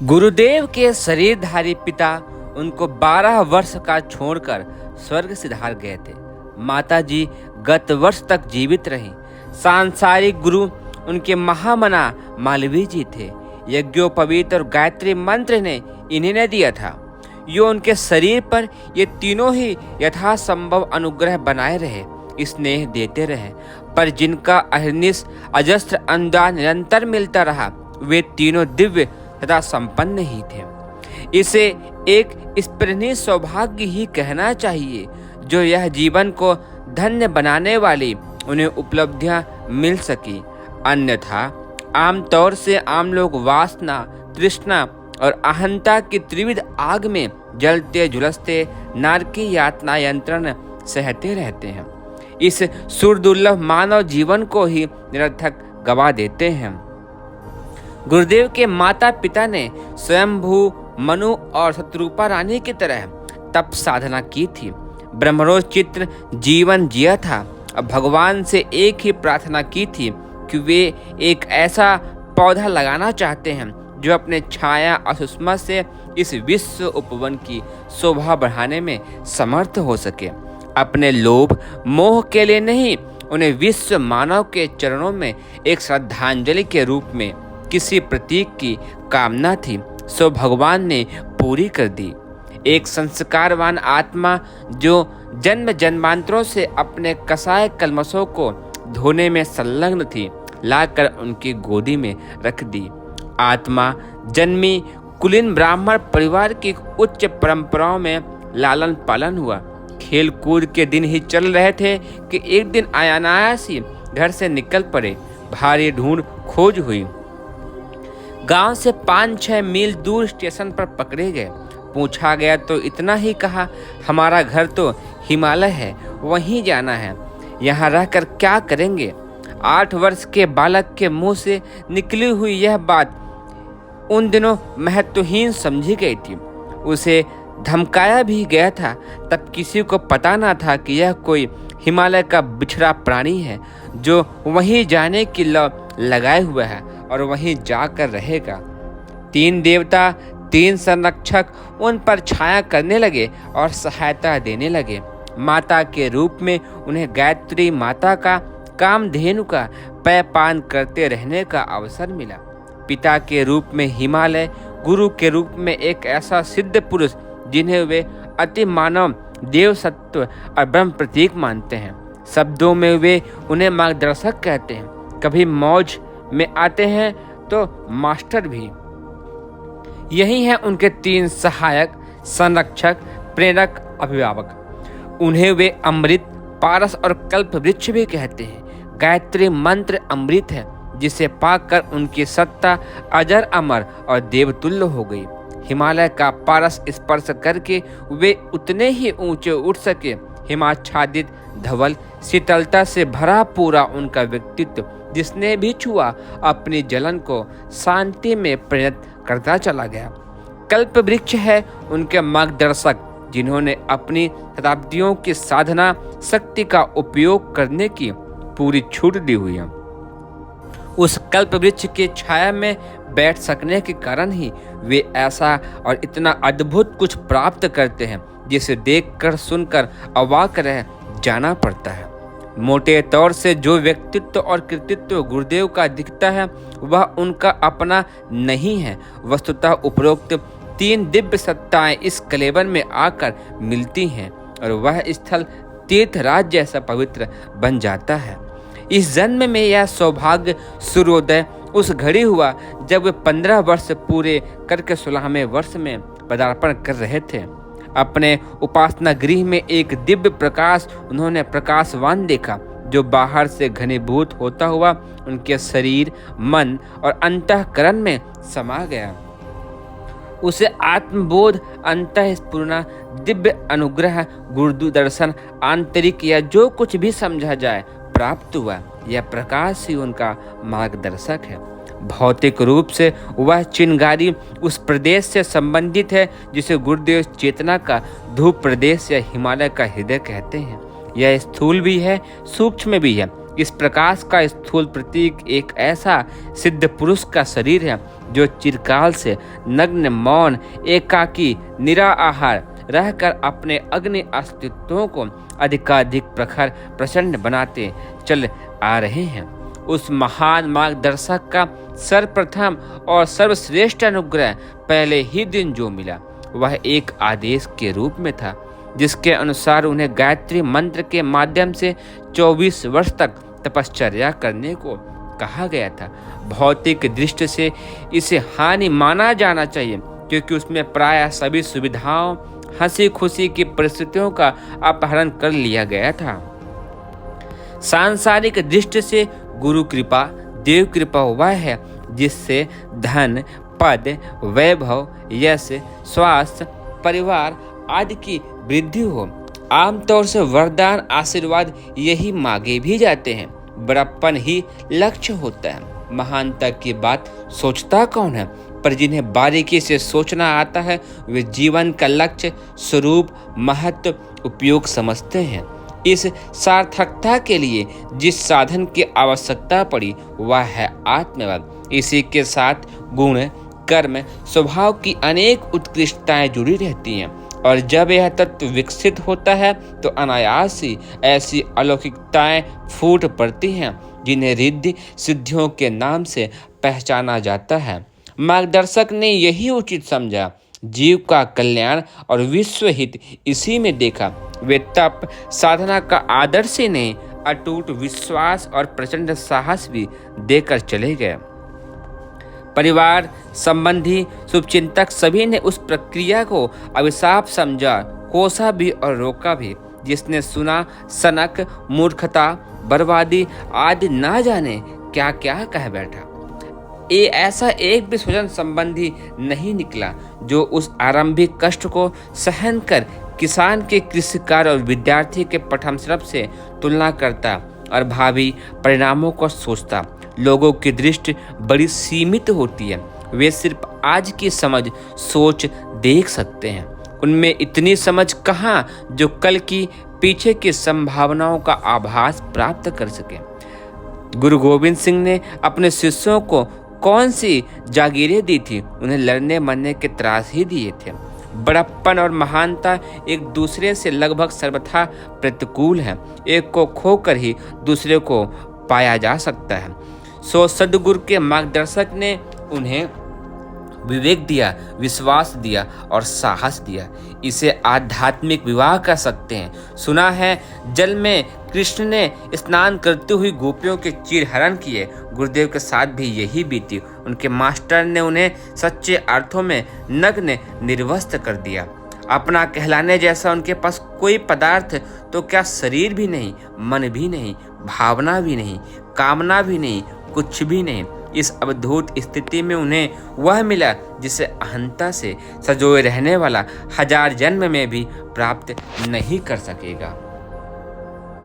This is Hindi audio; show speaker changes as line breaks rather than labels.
गुरुदेव के शरीरधारी पिता उनको 12 वर्ष का छोड़कर स्वर्ग सिधार गए थे। माताजी गत वर्ष तक जीवित रहीं। सांसारिक गुरु उनके महामना मालवीय जी थे। यज्ञोपवीत और गायत्री मंत्र ने इन्हीं ने दिया था। यो उनके शरीर पर ये तीनों ही यथासंभव अनुग्रह बनाए रहे, स्नेह देते रहे, पर जिनका अहर्निश अजस्त्र अनुदान निरंतर मिलता रहा, वे तीनों दिव्य तथा संपन्न ही थे। इसे एक स्पृहणीय सौभाग्य ही कहना चाहिए, जो यह जीवन को धन्य बनाने वाली उन्हें उपलब्धियां मिल सकी। अन्यथा आमतौर से आम लोग वासना, तृष्णा और अहंता की त्रिविध आग में जलते झुलसते नारकी यातना यंत्रण सहते रहते हैं। इस सुरदुर्लभ मानव जीवन को ही निरर्थक गवा देते हैं। गुरुदेव के माता पिता ने स्वयंभू, मनु और शत्रुपा रानी की तरह तप साधना की थी। ब्रह्मरोज चित्र जीवन जिया था। अब भगवान से एक ही प्रार्थना की थी कि वे एक ऐसा पौधा लगाना चाहते हैं जो अपने छाया और सुषमा से इस विश्व उपवन की शोभा बढ़ाने में समर्थ हो सके। अपने लोभ मोह के लिए नहीं, उन्हें विश्व मानव के चरणों में एक श्रद्धांजलि के रूप में किसी प्रतीक की कामना थी, सो भगवान ने पूरी कर दी। एक संस्कारवान आत्मा जो जन्म जन्मांतरों से अपने कसाय कलमशों को धोने में संलग्न थी, लाकर उनकी गोदी में रख दी। आत्मा जन्मी कुलीन ब्राह्मण परिवार की उच्च परंपराओं में लालन पालन हुआ। खेल कूद के दिन ही चल रहे थे कि एक दिन अनायास ही घर से निकल पड़े। भारी ढूंढ खोज हुई। गांव से 5-6 मील दूर स्टेशन पर पकड़े गए। पूछा गया तो इतना ही कहा, हमारा घर तो हिमालय है, वहीं जाना है, यहाँ रहकर क्या करेंगे। 8 वर्ष के बालक के मुंह से निकली हुई यह बात उन दिनों महत्वहीन समझी गई थी। उसे धमकाया भी गया था। तब किसी को पता ना था कि यह कोई हिमालय का बिछड़ा प्राणी है, जो वहीं जाने की लौ लगाए हुआ है और वहीं जाकर रहेगा। 3 देवता, 3 संरक्षक उन पर छाया करने लगे और सहायता देने लगे। माता के रूप में उन्हें गायत्री माता का, कामधेनु का पेयपान करते रहने का अवसर मिला। पिता के रूप में हिमालय, गुरु के रूप में एक ऐसा सिद्ध पुरुष जिन्हें वे अति मानव, देव सत्व और ब्रह्म प्रतीक मानते हैं। शब्दों में वे उन्हें मार्गदर्शक कहते हैं। कभी मौज में आते हैं तो मास्टर भी। यही है उनके 3 सहायक, संरक्षक, प्रेरक, अभिभावक। उन्हें वे अमृत, पारस और कल्प वृक्ष भी कहते हैं। गायत्री मंत्र अमृत है, जिसे पाकर उनकी सत्ता अजर अमर और देवतुल्य हो गई। हिमालय का पारस स्पर्श करके वे उतने ही ऊंचे उठ सके। हिमाच्छादित धवल शीतलता से भरा पूरा उनका व्यक्तित्व जिसने भी छुआ, अपनी जलन को शांति में परिणत करता चला गया। कल्प वृक्ष है उनके मार्गदर्शक, जिन्होंने अपनी शताब्दियों की साधना शक्ति का उपयोग करने की पूरी छूट दी हुई है। उस कल्प वृक्ष की छाया में बैठ सकने के कारण ही वे ऐसा और इतना अद्भुत कुछ प्राप्त करते हैं, जिसे देखकर सुनकर अवाक रह जाना पड़ता है। मोटे तौर से जो व्यक्तित्व और कृतित्व गुरुदेव का दिखता है, वह उनका अपना नहीं है। वस्तुतः उपरोक्त 3 दिव्य सत्ताएं इस कलेवर में आकर मिलती हैं और वह स्थल तीर्थराज जैसा पवित्र बन जाता है। इस जन्म में यह सौभाग्य सूर्योदय उस घड़ी हुआ जब वे 15 वर्ष पूरे करके 16वें वर्ष में पदार्पण कर रहे थे। अपने उपासना गृह में एक दिव्य प्रकाश उन्होंने प्रकाशवान देखा, जो बाहर से घनीभूत होता हुआ उनके शरीर, मन और अंतःकरण में समा गया। उसे आत्मबोध, अंतःस्फुरना, दिव्य अनुग्रह, गुरु दर्शन, आंतरिक या जो कुछ भी समझा जाए प्राप्त हुआ। यह प्रकाश ही उनका मार्गदर्शक है। भौतिक रूप से वह चिंगारी उस प्रदेश से संबंधित है जिसे गुरुदेव चेतना का धूप प्रदेश या हिमालय का हृदय कहते हैं। यह स्थूल भी है, सूक्ष्म भी है। इस प्रकाश का स्थूल प्रतीक एक ऐसा सिद्ध पुरुष का शरीर है जो चिरकाल से नग्न, मौन, एकाकी, निराहार रहकर अपने अग्नि अस्तित्वों को अधिकाधिक प्रखर, प्रचंड बनाते चल आ रहे हैं। उस महान मार्गदर्शक का सर्वप्रथम और सर्वश्रेष्ठ अनुग्रह पहले ही दिन जो मिला, वह एक आदेश के रूप में था, जिसके अनुसार उन्हें गायत्री मंत्र के माध्यम से 24 वर्ष तक तपश्चर्या करने को कहा गया था। भौतिक दृष्टि से इसे हानि माना जाना चाहिए, क्योंकि उसमें प्रायः सभी सुविधाओं, हंसी खुशी की परिस्थितियों का अपहरण कर लिया गया था। सांसारिक दृष्टि से गुरु कृपा, देव कृपा वह है जिससे धन, पद, वैभव, यश, स्वास्थ्य, परिवार आदि की वृद्धि हो। आमतौर से वरदान, आशीर्वाद यही मांगे भी जाते हैं। बड़प्पन ही लक्ष्य होता है। महानता की बात सोचता कौन है, पर जिन्हें बारीकी से सोचना आता है वे जीवन का लक्ष्य, स्वरूप, महत्व, उपयोग समझते हैं। इस सार्थकता के लिए जिस साधन की आवश्यकता पड़ी वह है आत्मबल। इसी के साथ गुण, कर्म, स्वभाव की अनेक उत्कृष्टताएं जुड़ी रहती हैं, और जब यह तत्व विकसित होता है तो अनायास ही ऐसी अलौकिकताएं फूट पड़ती हैं जिन्हें रिद्धि सिद्धियों के नाम से पहचाना जाता है। मार्गदर्शक ने यही उचित समझा, जीव का कल्याण और विश्व हित इसी में देखा। वे तप साधना का आदर्श ही नहीं, अटूट विश्वास और प्रचंड साहस भी देकर चले गए। परिवार, संबंधी, शुभचिंतक सभी ने उस प्रक्रिया को अभिशाप समझा, कोसा भी और रोका भी। जिसने सुना, सनक, मूर्खता, बर्बादी आदि ना जाने क्या क्या कह बैठा। ऐसा एक भी स्वजन संबंधी नहीं निकला जो उस आरंभिक कष्ट को सहन कर किसान के कृषि कार्य और विद्यार्थी के पठन श्रम से तुलना करता और भावी परिणामों को सोचता। लोगों की दृष्टि बड़ी सीमित होती है, वे सिर्फ आज की समझ, सोच देख सकते हैं। उनमें इतनी समझ कहाँ जो कल की, पीछे की संभावनाओं का आभास प्राप्त कर सके। गुरु गोविंद सिंह ने अपने शिष्यों को कौन सी जागीरें दी थी? उन्हें लड़ने मरने के त्रास ही दिए थे। बड़प्पन और महानता एक दूसरे से लगभग सर्वथा प्रतिकूल हैं। एक को खोकर ही दूसरे को पाया जा सकता है। सो सद्गुरु के मार्गदर्शक ने उन्हें विवेक दिया, विश्वास दिया और साहस दिया। इसे आध्यात्मिक विवाह कह सकते हैं। सुना है जल में कृष्ण ने स्नान करते हुए गोपियों के चीरहरण किए। गुरुदेव के साथ भी यही बीती। उनके मास्टर ने उन्हें सच्चे अर्थों में नग्न, निर्वस्त्र कर दिया। अपना कहलाने जैसा उनके पास कोई पदार्थ तो क्या शरीर भी नहीं, मन भी नहीं, भावना भी नहीं, कामना भी नहीं, कुछ भी नहीं। इस अद्भुत स्थिति में उन्हें वह मिला जिसे अहंता से सजोए रहने वाला हजार जन्म में भी प्राप्त नहीं कर सकेगा।